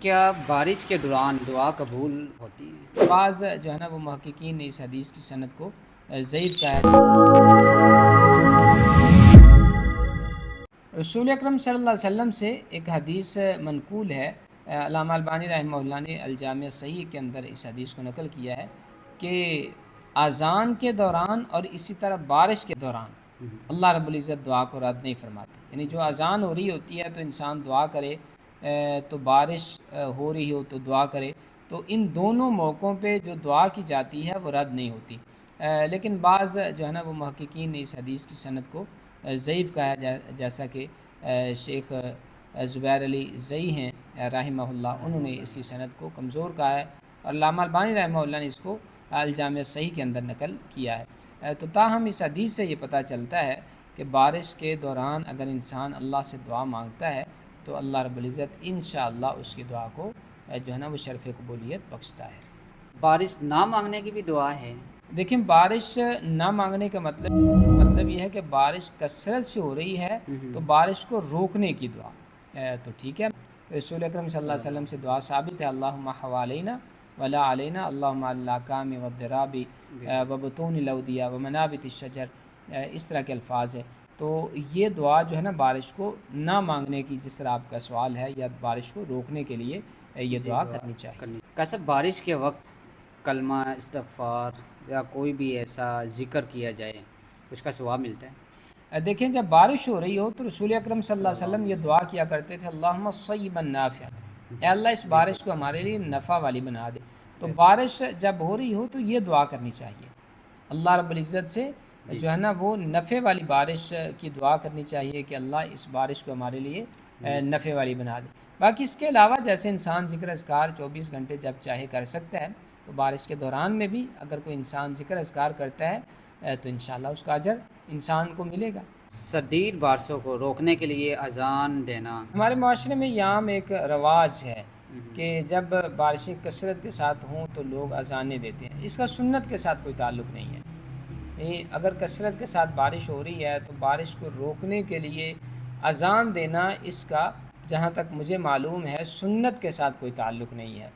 کیا بارش کے دوران دعا قبول ہوتی ہے؟ بعض جو ہے نا وہ محققین نے اس حدیث کی سند کو ضعیف کہا ہے۔ رسول اکرم صلی اللہ علیہ وسلم سے ایک حدیث منقول ہے، علامہ البانی رحمہ اللہ نے الجامع صحیح کے اندر اس حدیث کو نقل کیا ہے کہ اذان کے دوران اور اسی طرح بارش کے دوران اللہ رب العزت دعا کو رد نہیں فرماتے، یعنی جو اذان ہو رہی ہوتی ہے تو انسان دعا کرے، تو بارش ہو رہی ہو تو دعا کرے، تو ان دونوں موقعوں پہ جو دعا کی جاتی ہے وہ رد نہیں ہوتی۔ لیکن بعض جو ہے نا وہ محققین نے اس حدیث کی سند کو ضعیف کہا جیسا کہ شیخ زبیر علی زئی ہیں رحمہ اللہ، انہوں نے اس کی سند کو کمزور کہا ہے، اور علامہ البانی رحمہ اللہ نے اس کو الجامع صحیح کے اندر نقل کیا ہے۔ تو تاہم اس حدیث سے یہ پتہ چلتا ہے کہ بارش کے دوران اگر انسان اللہ سے دعا مانگتا ہے تو اللہ رب العزت انشاءاللہ اس کی دعا کو جو ہے نا وہ شرف قبولیت بخشتا ہے۔ بارش نہ مانگنے کی بھی دعا ہے؟ دیکھیں، بارش نہ مانگنے کا مطلب یہ ہے کہ بارش کثرت سے ہو رہی ہے تو بارش کو روکنے کی دعا تو ٹھیک ہے، رسول اکرم صلی اللہ علیہ وسلم سے دعا ثابت ہے، اللہم حوالینا ولا علینا، اللہم اللاکام والدرابی وبطون الاودیہ ومنابت الشجر، اس طرح کے الفاظ ہیں۔ تو یہ دعا جو ہے نا بارش کو نہ مانگنے کی، جس طرح آپ کا سوال ہے، یا بارش کو روکنے کے لیے یہ دعا کرنی چاہیے۔ کیسے بارش کے وقت کلمہ استغفار یا کوئی بھی ایسا ذکر کیا جائے اس کا ثواب ملتا ہے؟ دیکھیں، جب بارش ہو رہی ہو تو رسول اکرم صلی اللہ علیہ وسلم یہ دعا کیا کرتے تھے، اللہم صیبا نافعا، اے اللہ اس بارش کو ہمارے لیے نفع والی بنا دے۔ تو بارش جب ہو رہی ہو تو یہ دعا کرنی چاہیے، اللہ رب العزت سے جو ہے نا وہ نفع والی بارش کی دعا کرنی چاہیے کہ اللہ اس بارش کو ہمارے لیے نفع والی بنا دے۔ باقی اس کے علاوہ جیسے انسان ذکر اذکار 24 گھنٹے جب چاہے کر سکتا ہے، تو بارش کے دوران میں بھی اگر کوئی انسان ذکر اذکار کرتا ہے تو انشاءاللہ اس کا اجر انسان کو ملے گا۔ شدید بارشوں کو روکنے کے لیے اذان دینا ہمارے معاشرے میں یہ عام ایک رواج ہے کہ جب بارشیں کثرت کے ساتھ ہوں تو لوگ اذانیں دیتے ہیں، اس کا سنت کے ساتھ کوئی تعلق نہیں ہے۔ اگر کثرت کے ساتھ بارش ہو رہی ہے تو بارش کو روکنے کے لیے اذان دینا، اس کا جہاں تک مجھے معلوم ہے سنت کے ساتھ کوئی تعلق نہیں ہے۔